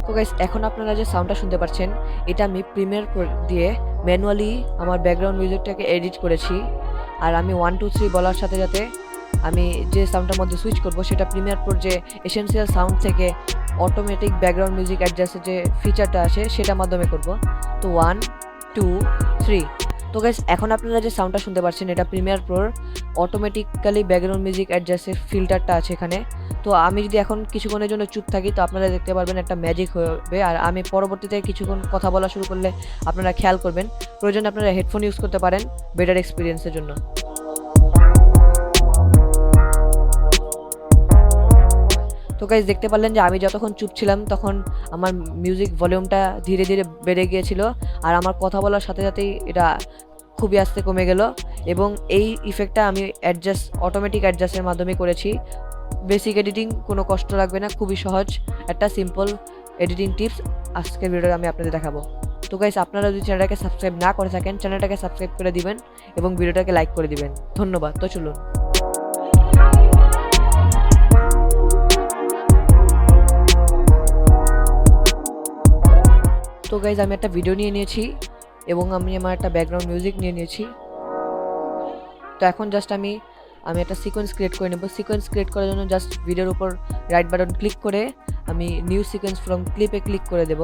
তো গাইস এখন আপনারা যে সাউন্ডটা শুনতে পাচ্ছেন এটা আমি প্রিমিয়ার দিয়ে ম্যানুয়ালি আমার ব্যাকগ্রাউন্ড মিউজিকটাকে এডিট করেছি। আর আমি 1 2 3 বলার সাথে সাথে আমি যে সাউন্ডটার মধ্যে সুইচ করব সেটা প্রিমিয়ার প্রোর যে এসেনশিয়াল সাউন্ড থেকে অটোমেটিক ব্যাকগ্রাউন্ড মিউজিক অ্যাডজাস্টের যে ফিচারটা আছে সেটার মাধ্যমে করব। তো 1 2 3। তো গাইস এখন আপনারা যে সাউন্ডটা শুনতে পাচ্ছেন এটা প্রিমিয়ার প্রোর অটোমেটিক্যালি ব্যাকগ্রাউন্ড মিউজিক অ্যাডজাস্টের ফিল্টারটা আছে এখানে। তো আমি যদি এখন কিছুক্ষণের জন্য চুপ থাকি তো আপনারা দেখতে পারবেন একটা ম্যাজিক হবে, আর আমি পরবর্তীতে কিছুক্ষণ কথা বলা শুরু করলে আপনারা খেয়াল করবেন। প্রয়োজনে আপনারা হেডফোন ইউজ করতে পারেন বেটার এক্সপিরিয়েন্সের জন্য। তো গাইস দেখতে পারলেন যে আমি যতক্ষণ চুপ ছিলাম তখন আমার মিউজিক ভলিউমটা ধীরে ধীরে বেড়ে গিয়েছিল, আর আমার কথা বলার সাথে সাথেই এটা খুবই আস্তে কমে গেল। এবং এই ইফেক্টটা আমি অটোমেটিক অ্যাডজাস্টের মাধ্যমে করেছি। বেসিক এডিটিং, কোনো কষ্ট লাগবে না, খুবই সহজ একটা সিম্পল এডিটিং টিপস আজকের ভিডিওতে আমি আপনাদের দেখাবো। তো গাইস আপনারা যদি চ্যানেলটাকে সাবস্ক্রাইব না করে থাকেন চ্যানেলটাকে সাবস্ক্রাইব করে দিবেন এবং ভিডিওটাকে লাইক করে দিবেন। ধন্যবাদ। তো চলুন। তো গাইজ আমি একটা ভিডিও নিয়ে নিয়েছি এবং আমি আমার একটা ব্যাকগ্রাউন্ড মিউজিক নিয়ে নিয়েছি। তো এখন জাস্ট আমি একটা সিকোয়েন্স ক্রিয়েট করে নেব। সিকোয়েন্স ক্রিয়েট করার জন্য জাস্ট ভিডিওর উপর রাইট বাটন ক্লিক করে আমি নিউ সিকোয়েন্স ফ্রম ক্লিপে ক্লিক করে দেব।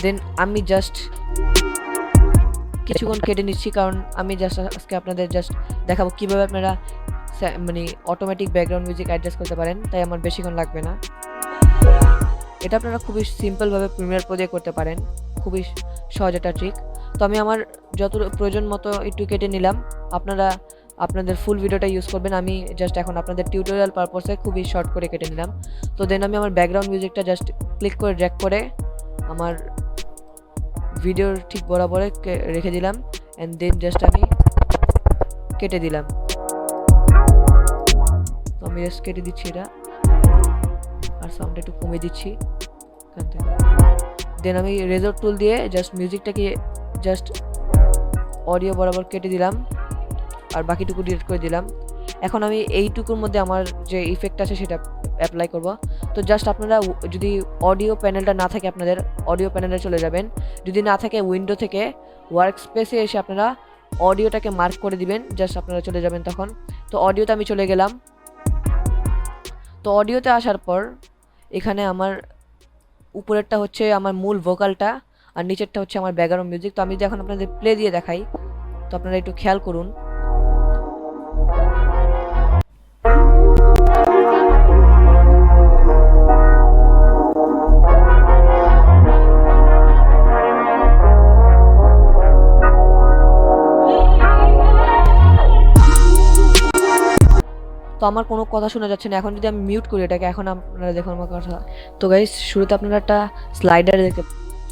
দেন আমি জাস্ট কিছুক্ষণ কেটে নিচ্ছি, কারণ আমি জাস্ট আজকে আপনাদের জাস্ট দেখাবো কীভাবে আপনারা মানে অটোমেটিক ব্যাকগ্রাউন্ড মিউজিক অ্যাডজাস্ট করতে পারেন, তাই আমার বেশিক্ষণ লাগবে না। এটা আপনারা খুবই সিম্পলভাবে প্রিমিয়ার প্রো দিয়ে করতে পারেন, খুবই সহজ একটা ট্রিক। তো আমি আমার যত প্রয়োজন মতো একটু কেটে নিলাম, আপনারা আপনাদের ফুল ভিডিওটা ইউজ করবেন। আমি জাস্ট এখন আপনাদের টিউটোরিয়াল পারপাসে খুবই শর্ট করে কেটে নিলাম। তো দেন আমি আমার ব্যাকগ্রাউন্ড মিউজিকটা জাস্ট ক্লিক করে ড্র্যাগ করে আমার ভিডিওর ঠিক বরাবরে রেখে দিলাম, অ্যান্ড দেন জাস্ট আমি কেটে দিলাম। তো আমি জাস্ট কেটে দিচ্ছি এটা, আর সাউন্ডটা একটু কমিয়ে দিচ্ছি এখান থেকে। দেন আমি রেজর টুল দিয়ে জাস্ট মিউজিকটাকে জাস্ট অডিও বরাবর কেটে দিলাম আর বাকিটুকু ডিলিট করে দিলাম। এখন আমি এইটুকুর মধ্যে আমার যে ইফেক্ট আছে সেটা অ্যাপ্লাই করব। তো জাস্ট আপনারা যদি অডিও প্যানেলটা না থাকে আপনাদের অডিও প্যানেলে চলে যাবেন, যদি না থাকে উইন্ডো থেকে ওয়ার্ক স্পেসে এসে আপনারা অডিওটাকে মার্ক করে দিবেন, জাস্ট আপনারা চলে যাবেন তখন। তো অডিওতে আমি চলে গেলাম। তো অডিওতে আসার পর এখানে আমার উপরেরটা হচ্ছে আমার মূল ভোকালটা আর নিচেরটা হচ্ছে আমার ব্যাকগ্রাউন্ড মিউজিক। তো আমি যদি এখন আপনাদের প্লে দিয়ে দেখাই তো আপনারা একটু খেয়াল করুন। তো আমার কোনো কথা শোনা যাচ্ছে না। এখন যদি আমি মিউট করি এটাকে, এখন আপনারা দেখুন আমার কথা। তো গাইস শুরুতে আপনারা একটা স্লাইডার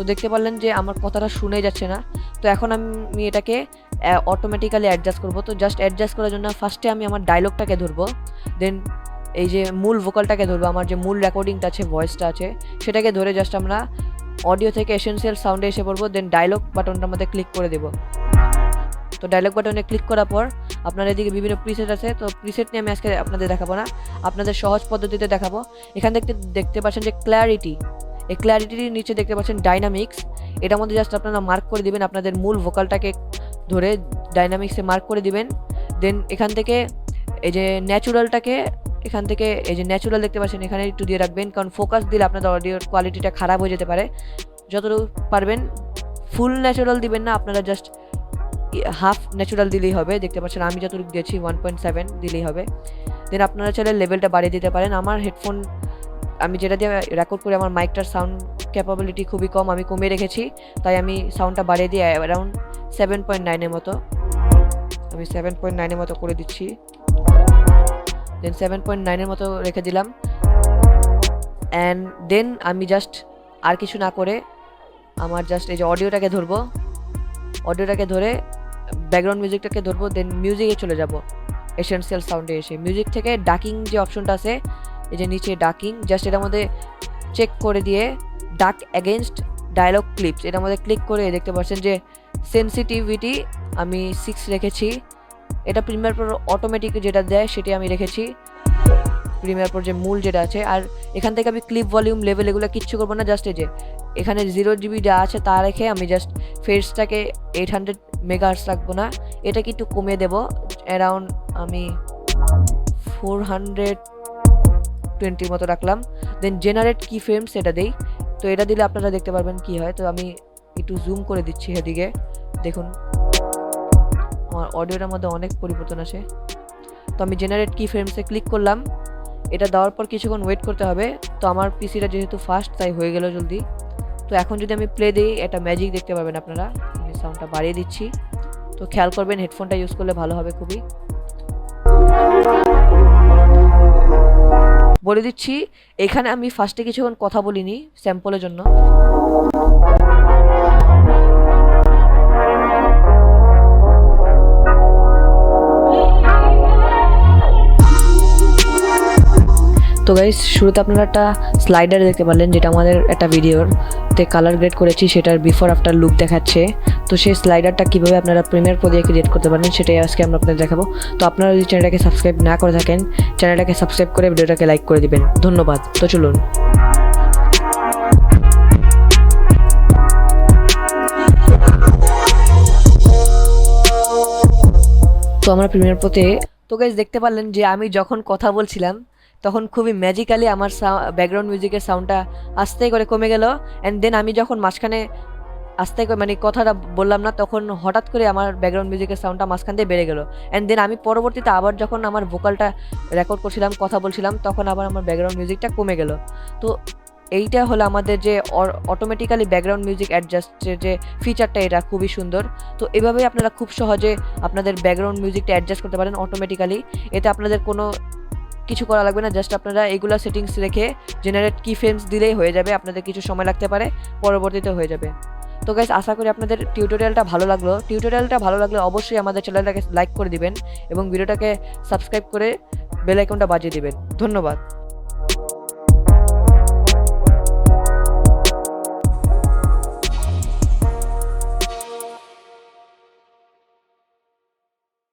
দেখতে পারলেন যে আমার কথাটা শুনে যাচ্ছে না। তো এখন আমি এটাকে অটোমেটিক্যালি অ্যাডজাস্ট করব। তো জাস্ট অ্যাডজাস্ট করার জন্য ফার্স্টে আমি আমার ডায়লগটাকে ধরবো, দেন এই যে মূল ভোকালটাকে ধরবো, আমার যে মূল রেকর্ডিংটা আছে ভয়েসটা আছে সেটাকে ধরে জাস্ট আমরা অডিও থেকে এসেনশিয়াল সাউন্ডে এসে পড়বো। দেন ডায়লগ বাটনটার মধ্যে ক্লিক করে দেবো। তো ডায়লগ বাটনে ক্লিক করার পর আপনার এদিকে বিভিন্ন প্রিসেট আছে। তো প্রিসেট নিয়ে আমি আজকে আপনাদের দেখাবো না, আপনাদের সহজ পদ্ধতিতে দেখাবো। এখান থেকে দেখতে পাচ্ছেন যে ক্ল্যারিটি, এই ক্ল্যারিটির নিচে দেখতে পাচ্ছেন ডাইনামিক্স। এটার মধ্যে জাস্ট আপনারা মার্ক করে দিবেন, আপনাদের মূল ভোকালটাকে ধরে ডাইনামিক্সে মার্ক করে দিবেন। দেন এখান থেকে এই যে ন্যাচুরালটাকে এখান থেকে এই যে ন্যাচুরাল দেখতে পাচ্ছেন এখানে একটু দিয়ে রাখবেন, কারণ ফোকাস দিলে আপনাদের অডিওর কোয়ালিটিটা খারাপ হয়ে যেতে পারে। যতটুকু পারবেন ফুল ন্যাচুরাল দিবেন না, আপনারা জাস্ট হাফ ন্যাচুরাল দিলেই হবে। দেখতে পাচ্ছেন আমি যতটুকু দিয়েছি 1.7 দিলেই হবে। দেন আপনারা চাইলে লেভেলটা বাড়িয়ে দিতে পারেন। আমার হেডফোন আমি যেটা দিয়ে রেকর্ড করি আমার মাইকটার সাউন্ড ক্যাপাবিলিটি খুবই কম, আমি কমিয়ে রেখেছি, তাই আমি সাউন্ডটা বাড়িয়ে দিয়ে অ্যারাউন্ড 7.9-এর মতো আমি 7.9-এর মতো করে দিচ্ছি। দেন 7.9-এর মতো রেখে দিলাম। অ্যান্ড দেন আমি জাস্ট আর কিছু না করে আমার জাস্ট এই যে অডিওটাকে ধরবো, অডিওটাকে ধরে ব্যাকগ্রাউন্ড মিউজিকটাকে ধরবো। দেন মিউজিকে চলে যাব, এসেনশিয়াল সাউন্ডে এসে মিউজিক থেকে ডাকিং যে অপশনটা আছে এই যে নিচে ডাকিং, জাস্ট এটার মধ্যে চেক করে দিয়ে ডাক এগেনস্ট ডায়লগ ক্লিপস এটার মধ্যে ক্লিক করে দেখতে পাচ্ছেন যে সেন্সিটিভিটি আমি 6 রেখেছি। এটা প্রিমিয়ার প্রো অটোমেটিক যেটা দেয় সেটি আমি রেখেছি। প্রিমিয়ার প্রো যে মূল যেটা আছে। আর এখান থেকে আমি ক্লিপ ভলিউম লেভেল এগুলো কিচ্ছু করবো না, জাস্ট এই যে এখানে 0 GB যা আছে তা রেখে আমি জাস্ট ফেসটাকে 800 মেগাহার্টজ রাখবো না, এটাকে একটু কমিয়ে দেবো অ্যারাউন্ড আমি 420 মতো রাখলাম। দেন জেনারেট কি ফ্রেমস এটা দেই, তো এটা দিলে আপনারা দেখতে পারবেন কি হয়। তো আমি একটু জুম করে দিচ্ছি এদিকে, দেখুন আমার অডিওটার মধ্যে অনেক পরিবর্তন আসে। তো আমি জেনারেট কি ফ্রেমসে ক্লিক করলাম, এটা দেওয়ার পর কিছুক্ষণ ওয়েট করতে হবে। তো আমার পিসিটা যেহেতু ফাস্ট তাই হয়ে গেল জলদি। তো এখন যদি আমি প্লে দিই এটা ম্যাজিক দেখতে পাবেন আপনারা। আমি সাউন্ডটা বাড়িয়ে দিচ্ছি, তো খেয়াল করবেন হেডফোনটা ইউজ করলে ভালো হবে খুবই। বলে দিচ্ছি এখানে আমি ফার্স্টে কিছুক্ষণ কথা বলিনি স্যাম্পলের জন্য। তো গাইস শুরুতে আপনারা একটা স্লাইডার দেখতে পারলেন, যেটা আমাদের একটা ভিডিওতে কালার গ্রেড করেছি, সেটার বিফোর আফটার লুক দেখাচ্ছে। তো সেই স্লাইডারটা কীভাবে আপনারা প্রিমিয়ার প্রো দিয়ে ক্রিয়েট করতে পারেন সেটাই আজকে আমরা আপনাদের দেখাবো। তো আপনারা যদি চ্যানেলটাকে সাবস্ক্রাইব না করে থাকেন, চ্যানেলটাকে সাবস্ক্রাইব করে ভিডিওটাকে লাইক করে দিবেন। ধন্যবাদ। তো চলুন। তো আমরা প্রিমিয়ার প্রোতে তো গাইস দেখতে পারলেন যে আমি যখন কথা বলছিলাম তখন খুবই ম্যাজিক্যালি আমার ব্যাকগ্রাউন্ড মিউজিকের সাউন্ডটা আস্তে করে কমে গেল। অ্যান্ড দেন আমি যখন মাঝখানে আস্তে করে মানে কথাটা বললাম না, তখন হঠাৎ করে আমার ব্যাকগ্রাউন্ড মিউজিকের সাউন্ডটা মাঝখান দিয়ে বেড়ে গেল। অ্যান্ড দেন আমি পরবর্তীতে আবার যখন আমার ভোকালটা রেকর্ড করছিলাম, কথা বলছিলাম, তখন আবার আমার ব্যাকগ্রাউন্ড মিউজিকটা কমে গেল। তো এইটা হলো আমাদের যে অটোমেটিক্যালি ব্যাকগ্রাউন্ড মিউজিক অ্যাডজাস্টের যে ফিচারটা, এটা খুবই সুন্দর। তো এভাবেই আপনারা খুব সহজে আপনাদের ব্যাকগ্রাউন্ড মিউজিকটা অ্যাডজাস্ট করতে পারেন অটোমেটিক্যালি। এতে আপনাদের কোনো কিছু করা লাগবে না, জাস্ট আপনারা এগুলো সেটিংস রেখে জেনারেট কি ফ্রেমস দিলেই হয়ে যাবে। আপনাদের কিছু সময় লাগতে পারে, পরবর্তীতে হয়ে যাবে। তো গাইস আশা করি আপনাদের টিউটোরিয়ালটা ভালো লাগলে অবশ্যই আমাদের চ্যানেলটাকে লাইক করে দিবেন এবং ভিডিওটাকে সাবস্ক্রাইব করে বেল আইকনটা বাজিয়ে দিবেন। ধন্যবাদ।